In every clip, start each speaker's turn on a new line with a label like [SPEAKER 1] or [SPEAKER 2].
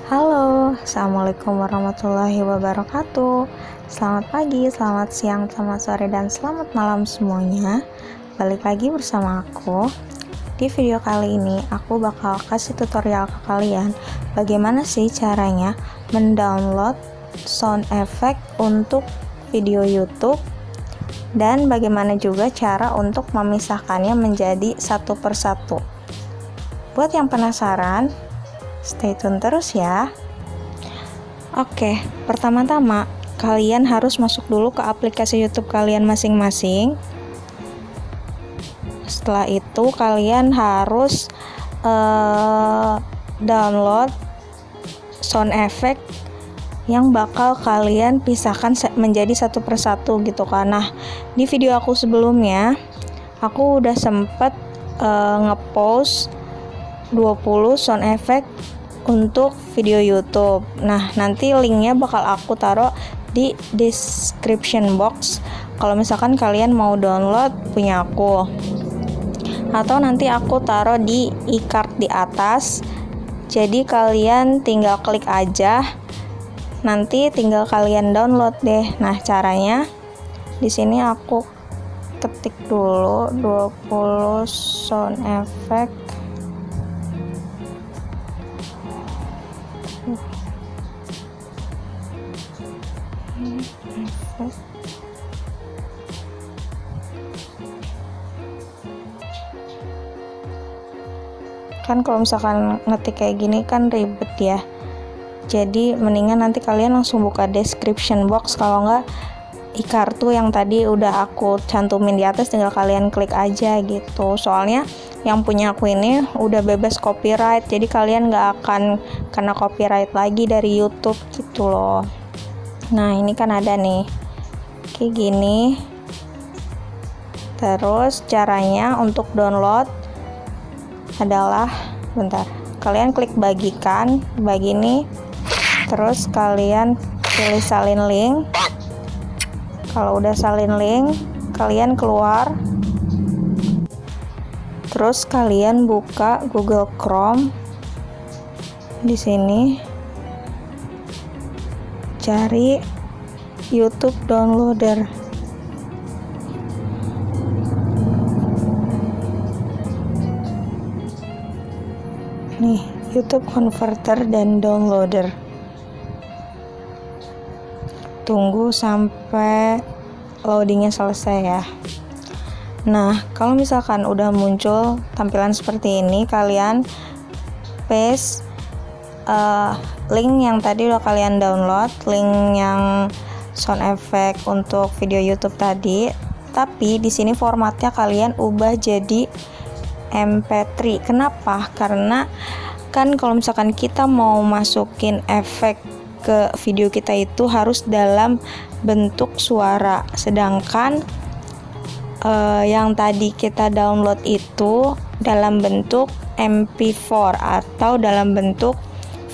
[SPEAKER 1] Halo, Assalamualaikum warahmatullahi wabarakatuh. Selamat pagi, selamat siang, selamat sore, dan selamat malam semuanya. Balik lagi bersama aku. Di video kali ini, aku bakal kasih tutorial ke kalian bagaimana sih caranya mendownload sound effect untuk video YouTube, dan bagaimana juga cara untuk memisahkannya menjadi satu persatu. Buat yang penasaran, stay tune terus ya. Oke, pertama-tama kalian harus masuk dulu ke aplikasi YouTube kalian masing-masing. Setelah itu kalian harus download sound effect yang bakal kalian pisahkan menjadi satu persatu gitu kan. Nah, di video aku sebelumnya aku udah sempet ngepost 20 sound effect untuk video YouTube. Nah, nanti linknya bakal aku taruh di description box kalau misalkan kalian mau download punya aku, atau nanti aku taruh di e-card di atas. Jadi kalian tinggal klik aja, nanti tinggal kalian download deh. Nah, caranya di sini aku ketik dulu 20 sound effect. Kan kalau misalkan ngetik kayak gini kan ribet ya, jadi mendingan nanti kalian langsung buka description box. Kalau enggak, e-kartu yang tadi udah aku cantumin di atas tinggal kalian klik aja gitu. Soalnya yang punya aku ini udah bebas copyright, jadi kalian nggak akan kena copyright lagi dari YouTube gitu loh. Nah, ini kan ada nih kayak gini. Terus caranya untuk download adalah, kalian klik bagikan, bagi ini, terus kalian pilih salin link. Kalau udah salin link, kalian keluar, terus kalian buka Google Chrome. Di sini cari YouTube Downloader. Nih, YouTube Converter dan Downloader. Tunggu sampai loadingnya selesai ya. Nah, kalau misalkan udah muncul tampilan seperti ini, kalian paste link yang tadi udah kalian download, link yang sound effect untuk video YouTube tadi. Tapi di sini formatnya kalian ubah jadi MP3. Kenapa? Karena kan kalau misalkan kita mau masukin efek ke video kita itu harus dalam bentuk suara, sedangkan yang tadi kita download itu dalam bentuk MP4 atau dalam bentuk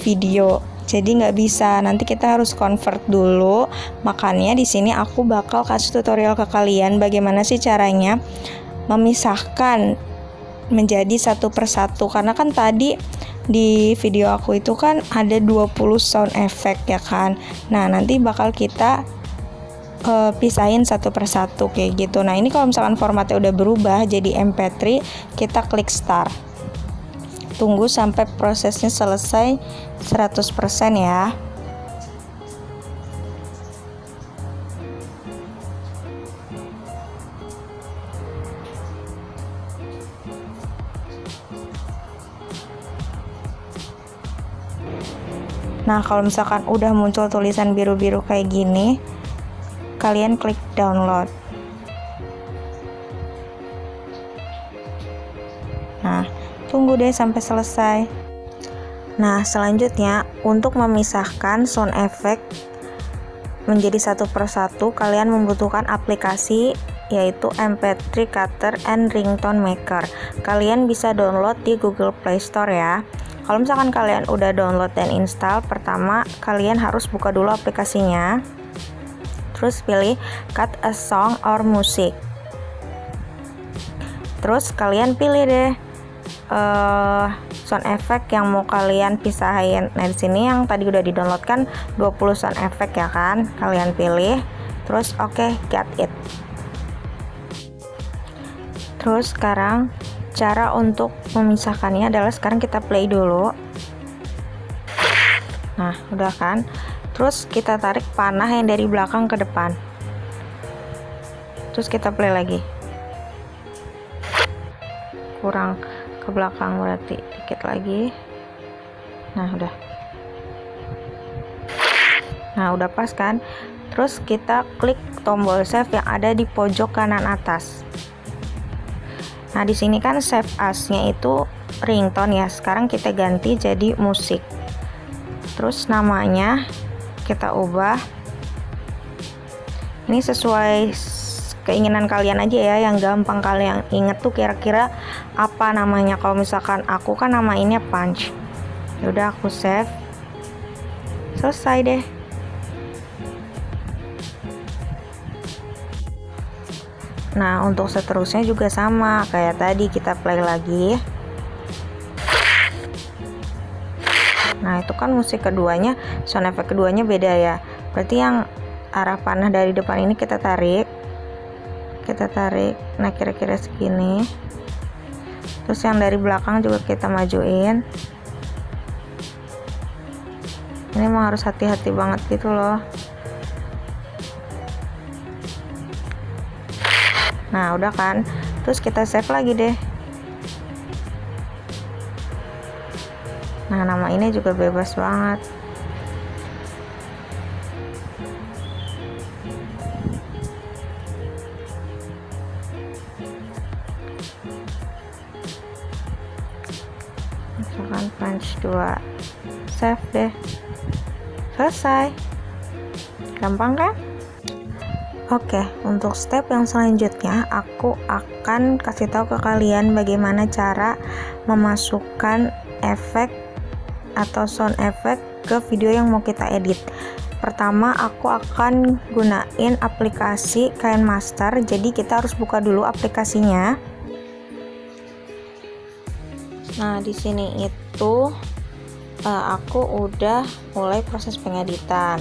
[SPEAKER 1] video. Jadi nggak bisa, nanti kita harus convert dulu. Makanya di sini aku bakal kasih tutorial ke kalian bagaimana sih caranya memisahkan menjadi satu persatu. Karena kan tadi di video aku itu kan ada 20 sound effect ya kan. Nah, nanti bakal kita pisahin satu persatu kayak gitu. Nah, ini kalau misalkan formatnya udah berubah jadi MP3, kita klik start. Tunggu sampai prosesnya selesai 100% ya. Nah, kalau misalkan udah muncul tulisan biru-biru kayak gini, kalian klik download. Nah, tunggu deh sampai selesai. Nah, selanjutnya untuk memisahkan sound effect menjadi satu persatu, kalian membutuhkan aplikasi yaitu MP3 Cutter and Ringtone Maker. Kalian bisa download di Google Play Store ya. Kalau misalkan kalian udah download dan install, pertama kalian harus buka dulu aplikasinya. Terus pilih Cut a Song or Music. Terus kalian pilih deh sound effect yang mau kalian pisahin. Nah, di sini yang tadi udah di-download kan 20 sound effect ya kan, kalian pilih terus oke, get it. Terus sekarang cara untuk memisahkannya adalah sekarang kita play dulu. Nah, udah kan? Terus kita tarik panah yang dari belakang ke depan. Terus kita play lagi. Kurang ke belakang berarti dikit lagi. Nah, udah. Nah, udah pas kan? Terus kita klik tombol save yang ada di pojok kanan atas. Nah, di sini kan save as-nya itu ringtone ya. Sekarang kita ganti jadi musik. Terus namanya kita ubah. Ini sesuai keinginan kalian aja ya, yang gampang kalian inget tuh kira-kira apa namanya. Kalau misalkan aku kan namainnya Punch. Yaudah, aku save. Selesai deh. Nah, untuk seterusnya juga sama kayak tadi, kita play lagi. Nah, itu kan musik keduanya, sound effect keduanya beda ya. Berarti yang arah panah dari depan ini kita tarik. Nah, kira-kira segini. Terus yang dari belakang juga kita majuin. Ini emang harus hati-hati banget gitu loh. Nah, udah kan? Terus kita save lagi deh. Nah, nama ini juga bebas banget. Misalkan Punch 2. Save deh. Selesai. Gampang kan? Oke, untuk step yang selanjutnya aku akan kasih tahu ke kalian bagaimana cara memasukkan efek atau sound effect ke video yang mau kita edit. Pertama, aku akan gunain aplikasi KineMaster. Jadi kita harus buka dulu aplikasinya. Nah, di sini itu aku udah mulai proses pengeditan.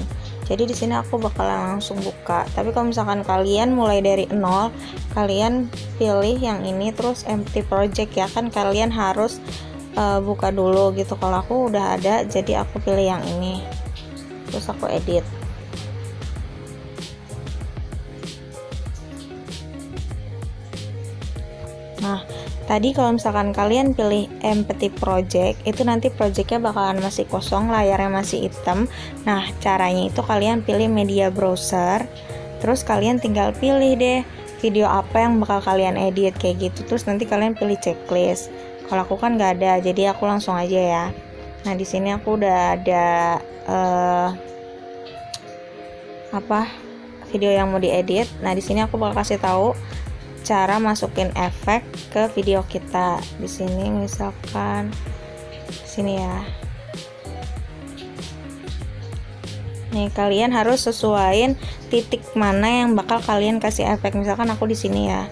[SPEAKER 1] Jadi di sini aku bakalan langsung buka. Tapi kalau misalkan kalian mulai dari nol, kalian pilih yang ini terus empty project ya kan, kalian harus buka dulu gitu. Kalau aku udah ada, jadi aku pilih yang ini. Terus aku edit. Nah, tadi kalau misalkan kalian pilih empty project, itu nanti projectnya bakalan masih kosong, layarnya masih hitam. Nah, caranya itu kalian pilih media browser, terus kalian tinggal pilih deh video apa yang bakal kalian edit kayak gitu. Terus nanti kalian pilih checklist. Kalau aku kan nggak ada, jadi aku langsung aja ya. Nah, di sini aku udah ada video yang mau diedit. Nah, di sini aku bakal kasih tahu cara masukin efek ke video kita. Di sini misalkan sini ya. Nih, kalian harus sesuaiin titik mana yang bakal kalian kasih efek. Misalkan aku di sini ya.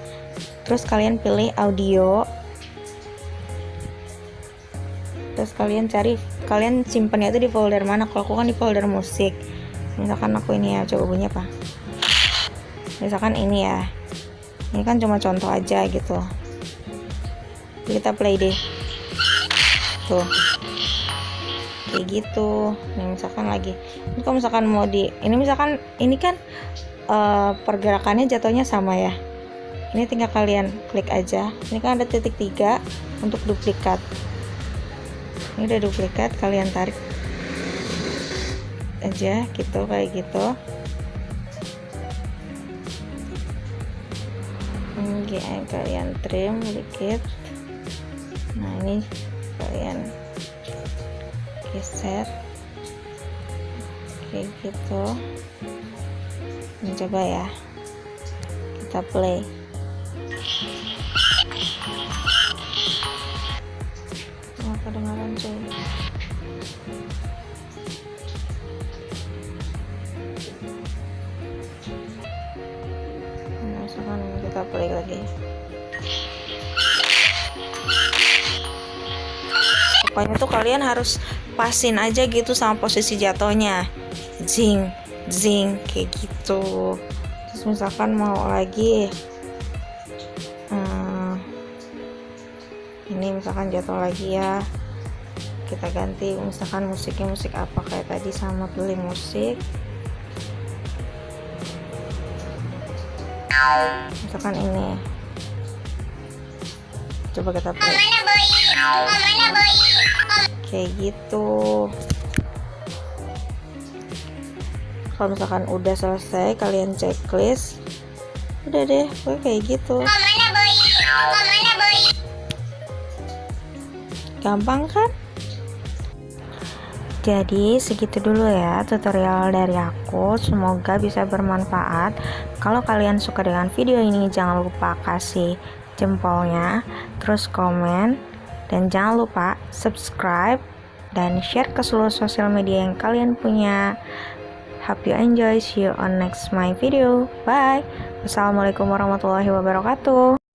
[SPEAKER 1] Terus kalian pilih audio. Terus kalian simpennya itu di folder mana. Kalau aku kan di folder musik. Misalkan aku ini ya, coba bunyi apa? Misalkan ini ya. Ini kan cuma contoh aja gitu. Jadi kita play deh. Tuh. Kayak gitu. Nih misalkan lagi. Ini kalau misalkan mau ini misalkan ini kan pergerakannya jatuhnya sama ya. Ini tinggal kalian klik aja. Ini kan ada titik 3 untuk duplikat. Ini udah duplikat, kalian tarik aja gitu, kayak gitu. Ini kalian trim dikit. Nah, ini kalian geser kayak gitu. Mencoba ya, kita play. Kedengaran cuy. Nah, misalkan kita play lagi. pokoknya tuh kalian harus pasin aja gitu sama posisi jatuhnya, zing zing kayak gitu. Terus misalkan mau lagi ini misalkan jatuh lagi ya, kita ganti misalkan musiknya musik apa kayak tadi, sama pilih musik misalkan ini, coba kita play kayak gitu. Kalau misalkan udah selesai kalian checklist, udah deh kayak gitu. Gampang kan? Jadi segitu dulu ya tutorial dari aku, semoga bisa bermanfaat. Kalau kalian suka dengan video ini, jangan lupa kasih jempolnya, terus komen, dan jangan lupa subscribe dan share ke seluruh sosial media yang kalian punya. Hope you enjoy, see you on next my video. Bye. Wassalamualaikum warahmatullahi wabarakatuh.